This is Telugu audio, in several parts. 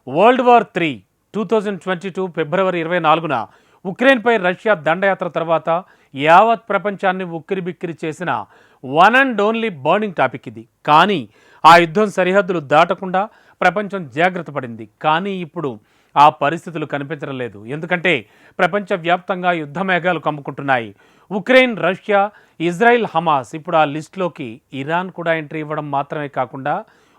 వరల్డ్ వార్ 2022 ఫిబ్రవరి 24న ఉక్రెయిన్పై రష్యా దండయాత్ర తర్వాత యావత్ ప్రపంచాన్ని ఉక్కిరిబిక్కిరి చేసిన one and only burning topic ఇది. కానీ ఆ యుద్ధం సరిహద్దులు దాటకుండా ప్రపంచం జాగ్రత్త పడింది. కానీ ఇప్పుడు ఆ పరిస్థితులు కనిపించడం లేదు. ఎందుకంటే ప్రపంచవ్యాప్తంగా యుద్ధ మేఘాలు కమ్ముకుంటున్నాయి. ఉక్రెయిన్, రష్యా, ఇజ్రాయిల్, హమాస్, ఇప్పుడు ఆ లిస్టులోకి ఇరాన్ కూడా ఎంట్రీ ఇవ్వడం మాత్రమే కాకుండా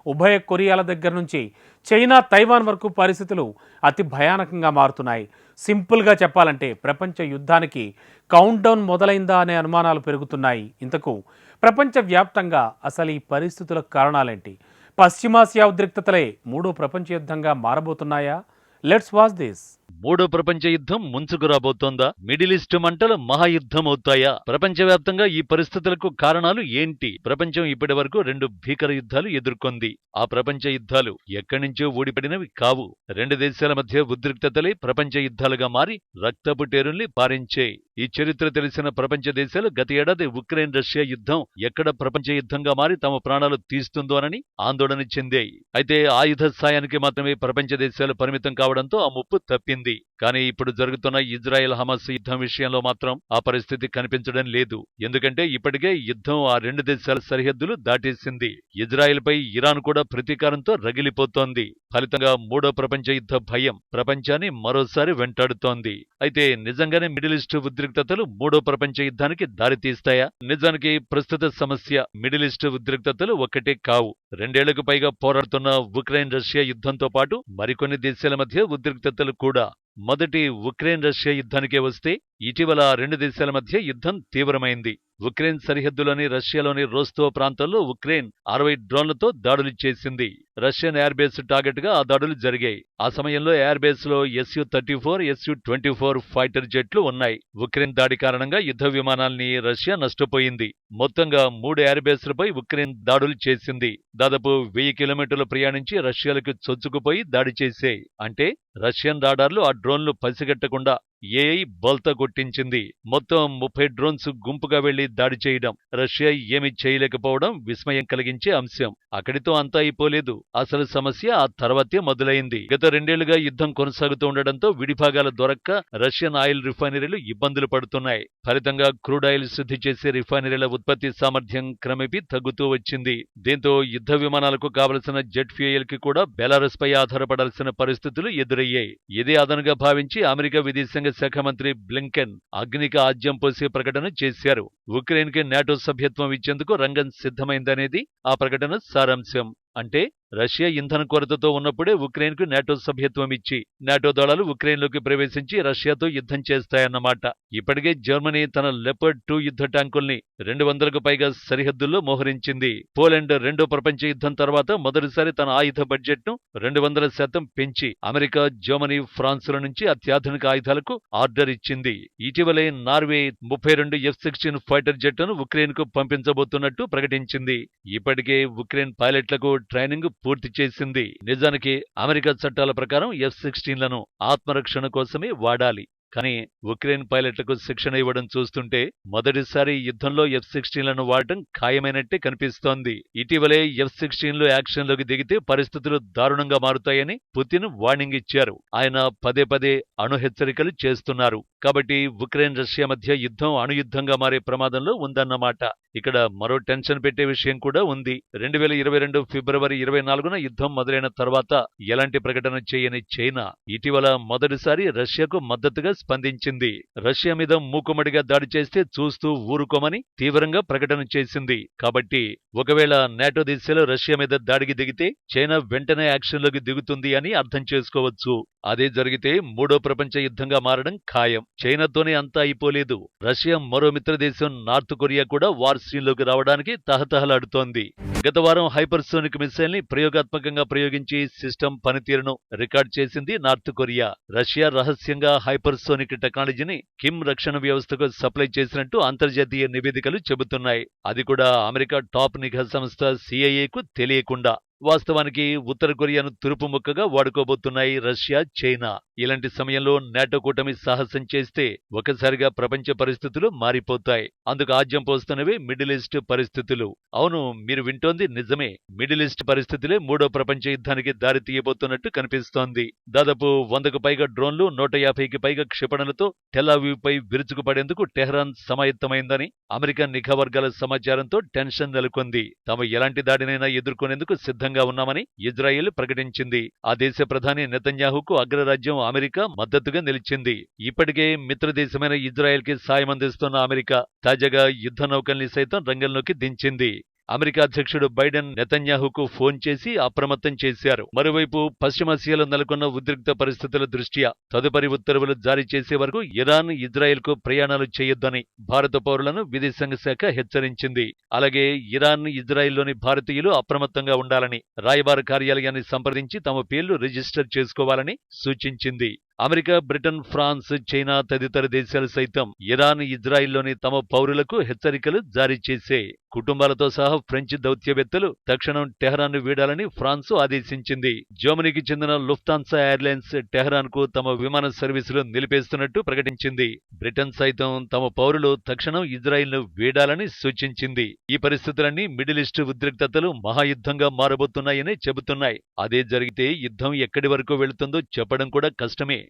ఉభయ కొరియాల దగ్గర నుంచి చైనా, తైవాన్ వరకు పరిస్థితులు అతి భయానకంగా మారుతున్నాయి. సింపుల్గా చెప్పాలంటే ప్రపంచ యుద్ధానికి కౌంట్డౌన్ మొదలైందా అనే అనుమానాలు పెరుగుతున్నాయి. ఇంతకు ప్రపంచవ్యాప్తంగా అసలు ఈ పరిస్థితుల కారణాలేంటి? పశ్చిమాసియా ఉద్రిక్తతలే మూడో ప్రపంచ యుద్ధంగా మారబోతున్నాయా? Let's watch this. మూడో ప్రపంచ యుద్ధం ముంచుకు రాబోతోందా? మిడిల్ ఈస్ట్ మంటలు మహాయుద్ధం అవుతాయా? ప్రపంచవ్యాప్తంగా ఈ పరిస్థితులకు కారణాలు ఏంటి? ప్రపంచం ఇప్పటి వరకు 2 భీకర యుద్ధాలు ఎదుర్కొంది. ఆ ప్రపంచ యుద్ధాలు ఎక్కడి నుంచో ఊడిపడినవి కావు. 2 దేశాల మధ్య ఉద్రిక్తతలే ప్రపంచ యుద్ధాలుగా మారి రక్తపు టేరుల్ని పారించే. ఈ చరిత్ర తెలిసిన ప్రపంచ దేశాలు గత ఏడాది ఉక్రెయిన్ రష్యా యుద్ధం ఎక్కడ ప్రపంచ యుద్ధంగా మారి తమ ప్రాణాలు తీస్తుందోనని ఆందోళన చెందాయి. అయితే ఆయుధ సాయానికి మాత్రమే ప్రపంచ దేశాలు పరిమితం కావడంతో ఆ ముప్పు తప్పింది. కానీ ఇప్పుడు జరుగుతున్న ఇజ్రాయెల్ హమాస్ యుద్ధం విషయంలో మాత్రం ఆ పరిస్థితి కనిపించడం లేదు. ఎందుకంటే ఇప్పటికే యుద్ధం ఆ 2 దేశాల సరిహద్దులు దాటేసింది. ఇజ్రాయెల్ పై ఇరాన్ కూడా ప్రతీకారంతో రగిలిపోతోంది. ఫలితంగా మూడో ప్రపంచ యుద్ధ భయం ప్రపంచాన్ని మరోసారి వెంటాడుతోంది. అయితే నిజంగానే మిడిల్ ఈస్ట్ ఉద్రిక్తతలు మూడో ప్రపంచ యుద్ధానికి దారితీస్తాయా? నిజానికి ప్రస్తుత సమస్య మిడిల్ ఈస్ట్ ఉద్రిక్తతలు ఒక్కటే కావు. 2 ఏళ్లకు పైగా పోరాడుతున్న ఉక్రెయిన్ రష్యా యుద్ధంతో పాటు మరికొన్ని దేశాల మధ్య ఉద్రిక్తతలు కూడా. మొదటి ఉక్రెయిన్ రష్యా యుద్ధానికే వస్తే ఇటీవల 2 దేశాల మధ్య యుద్ధం తీవ్రమైంది. ఉక్రెయిన్ సరిహద్దులోని రష్యాలోని రోస్తో ప్రాంతంలో ఉక్రెయిన్ 60 డ్రోన్లతో దాడులు చేసింది. రష్యన్ ఎయిర్ బేస్ టార్గెట్ గా ఆ దాడులు జరిగాయి. ఆ సమయంలో ఎయిర్ బేస్ లో Su-34, Su-24 ఫైటర్ జెట్లు ఉన్నాయి. ఉక్రెయిన్ దాడి కారణంగా యుద్ధ విమానాల్ని రష్యా నష్టపోయింది. మొత్తంగా 3 ఎయిర్ బేస్లపై ఉక్రెయిన్ దాడులు చేసింది. దాదాపు 1000 కిలోమీటర్లు ప్రయాణించి రష్యాలకు చొచ్చుకుపోయి దాడి చేశాయి. అంటే రష్యన్ రాడార్లు ఆ డ్రోన్లు పసిగట్టకుండా ఏఐ బోల్తా కొట్టించింది. మొత్తం 30 డ్రోన్స్ గుంపుగా వెళ్లి దాడి చేయడం, రష్యా ఏమీ చేయలేకపోవడం విస్మయం కలిగించే అంశం. అక్కడితో అంతా అయిపోలేదు. అసలు సమస్య ఆ తర్వాతే మొదలైంది. గత 2 ఏళ్లుగా యుద్ధం కొనసాగుతూ ఉండడంతో విడిభాగాలు దొరక్క రష్యన్ ఆయిల్ రిఫైనరీలు ఇబ్బందులు పడుతున్నాయి. ఫలితంగా క్రూడ్ ఆయిల్ శుద్ధి చేసే రిఫైనరీల ఉత్పత్తి సామర్థ్యం క్రమేపీ తగ్గుతూ వచ్చింది. దీంతో యుద్ధ విమానాలకు కావలసిన జెట్ ఫ్యూయల్ కి కూడా బెలారస్ పై ఆధారపడాల్సిన పరిస్థితులు ఎదురయ్యాయి. ఇదే అదనుగా భావించి అమెరికా విదేశాంగ శాఖ మంత్రి బ్లింకెన్ అగ్నికి ఆజ్యం పోసే ప్రకటన చేశారు. ఉక్రెయిన్ కి నాటో సభ్యత్వం ఇచ్చేందుకు రంగం సిద్ధమైందనేది ఆ ప్రకటన సారాంశం. అంటే రష్యా ఇంధన కొరతతో ఉన్నప్పుడే ఉక్రెయిన్ కు నాటో సభ్యత్వం ఇచ్చి నాటో దళాలు ఉక్రెయిన్లోకి ప్రవేశించి రష్యాతో యుద్ధం చేస్తాయన్నమాట. ఇప్పటికే జర్మనీ తన లెపర్డ్ 2 యుద్ధ ట్యాంకుల్ని 200కు పైగా సరిహద్దుల్లో మోహరించింది. పోలాండ్ 2వ ప్రపంచ యుద్ధం తర్వాత మొదటిసారి తన ఆయుధ బడ్జెట్ ను 200% పెంచి అమెరికా, జర్మనీ, ఫ్రాన్సుల నుంచి అత్యాధునిక ఆయుధాలకు ఆర్డర్ ఇచ్చింది. ఇటీవలే నార్వే 32 F-16 ఫైటర్ జెట్లను ఉక్రెయిన్ కు పంపించబోతున్నట్టు ప్రకటించింది. ఇప్పటికే ఉక్రెయిన్ పైలట్లకు ట్రైనింగ్ పూర్తి చేసింది. నిజానికి అమెరికా చట్టాల ప్రకారం F-16లను ఆత్మరక్షణ కోసమే వాడాలి. కానీ ఉక్రెయిన్ పైలట్లకు శిక్షణ ఇవ్వడం చూస్తుంటే మొదటిసారి యుద్ధంలో F-16లను వాడటం ఖాయమైనట్టే కనిపిస్తోంది. ఇటీవలే F-16లు యాక్షన్లోకి దిగితే పరిస్థితులు దారుణంగా మారుతాయని పుతిన్ వార్నింగ్ ఇచ్చారు. ఆయన పదే పదే అణు హెచ్చరికలు చేస్తున్నారు. కాబట్టి ఉక్రెయిన్ రష్యా మధ్య యుద్ధం అణుయుద్ధంగా మారే ప్రమాదంలో ఉందన్నమాట. ఇక్కడ మరో టెన్షన్ పెట్టే విషయం కూడా ఉంది. 2022 ఫిబ్రవరి 24న యుద్ధం మొదలైన తర్వాత ఎలాంటి ప్రకటన చేయని చైనా ఇటీవల మొదటిసారి రష్యాకు మద్దతుగా స్పందించింది. రష్యా మీద మూకుమ్మడిగా దాడి చేస్తే చూస్తూ ఊరుకోమని తీవ్రంగా ప్రకటన చేసింది. కాబట్టి ఒకవేళ నాటో దేశాలు రష్యా మీద దాడికి దిగితే చైనా వెంటనే యాక్షన్లోకి దిగుతుంది అని అర్థం చేసుకోవచ్చు. అదే జరిగితే మూడో ప్రపంచ యుద్ధంగా మారడం ఖాయం. చైనాతోనే అంతా అయిపోలేదు. రష్యా మరో మిత్రదేశం నార్త్ కొరియా కూడా వార్ సీన్లోకి రావడానికి తహతహలాడుతోంది. గత వారం హైపర్సోనిక్ మిసైల్ ని ప్రయోగాత్మకంగా ప్రయోగించి సిస్టమ్ పనితీరును రికార్డ్ చేసింది నార్త్ కొరియా. రష్యా రహస్యంగా హైపర్సోనిక్ టెక్నాలజీని కిమ్ రక్షణ వ్యవస్థకు సప్లై చేసినట్టు అంతర్జాతీయ నివేదికలు చెబుతున్నాయి. అది కూడా అమెరికా టాప్ నిఘా సంస్థ CIA కు తెలియకుండా. వాస్తవానికి ఉత్తర కొరియాను తురుపు ముక్కగా వాడుకోబోతున్నాయి రష్యా, చైనా. ఇలాంటి సమయంలో నాటో కూటమి సాహసం చేస్తే ఒకసారిగా ప్రపంచ పరిస్థితులు మారిపోతాయి. అందుకు ఆజ్యం పోస్తున్నవే మిడిల్ ఈస్ట్ పరిస్థితులు. అవును, మీరు వింటోంది నిజమే. మిడిల్ ఈస్ట్ పరిస్థితులే మూడో ప్రపంచ యుద్ధానికి దారి తీయబోతున్నట్టు కనిపిస్తోంది. దాదాపు 100కు పైగా డ్రోన్లు, 150కి పైగా క్షిపణులతో టెల్ పై విరుచుకుపడేందుకు టెహ్రాన్ సమాయత్తమైందని అమెరికా నిఘా వర్గాల సమాచారంతో టెన్షన్ నెలకొంది. తాము ఎలాంటి దాడినైనా ఎదుర్కొనేందుకు సిద్ధంగా ఉన్నామని ఇజ్రాయెల్ ప్రకటించింది. ఆ దేశ ప్రధాని నెతన్యాహుకు అగ్రరాజ్యం అమెరికా మద్దతుగా నిలిచింది. ఇప్పటికే మిత్రదేశమైన ఇజ్రాయెల్కి సాయం అందిస్తున్న అమెరికా తాజాగా యుద్ధ నౌకల్ని సైతం రంగంలోకి దించింది. అమెరికా అధ్యక్షుడు బైడెన్ నెతన్యాహుకు ఫోన్ చేసి అప్రమత్తం చేశారు. మరోవైపు పశ్చిమాసియాలో నెలకొన్న ఉద్రిక్త పరిస్థితుల దృష్ట్యా తదుపరి ఉత్తర్వులు జారీ చేసే వరకు ఇరాన్, ఇజ్రాయెల్కు ప్రయాణాలు చేయొద్దని భారత పౌరులను విదేశాంగ శాఖ హెచ్చరించింది. అలాగే ఇరాన్, ఇజ్రాయెల్లోని భారతీయులు అప్రమత్తంగా ఉండాలని, రాయబార కార్యాలయాన్ని సంప్రదించి తమ పేర్లు రిజిస్టర్ చేసుకోవాలని సూచించింది. అమెరికా, బ్రిటన్, ఫ్రాన్స్, చైనా తదితర దేశాలు సైతం ఇరాన్, ఇజ్రాయిల్లోని తమ పౌరులకు హెచ్చరికలు జారీ చేసే. కుటుంబాలతో సహా ఫ్రెంచ్ దౌత్యవేత్తలు తక్షణం టెహ్రాన్ను వీడాలని ఫ్రాన్స్ ఆదేశించింది. జర్మనీకి చెందిన లుఫ్తాన్సా ఎయిర్లైన్స్ టెహ్రాన్కు తమ విమాన సర్వీసులు నిలిపేస్తున్నట్టు ప్రకటించింది. బ్రిటన్ సైతం తమ పౌరులు తక్షణం ఇజ్రాయిల్ను వీడాలని సూచించింది. ఈ పరిస్థితులన్నీ మిడిల్ ఈస్ట్ ఉద్రిక్తతలు మహాయుద్ధంగా మారబోతున్నాయని చెబుతున్నాయి. అదే జరిగితే యుద్ధం ఎక్కడి వరకు వెళుతుందో చెప్పడం కూడా కష్టమే.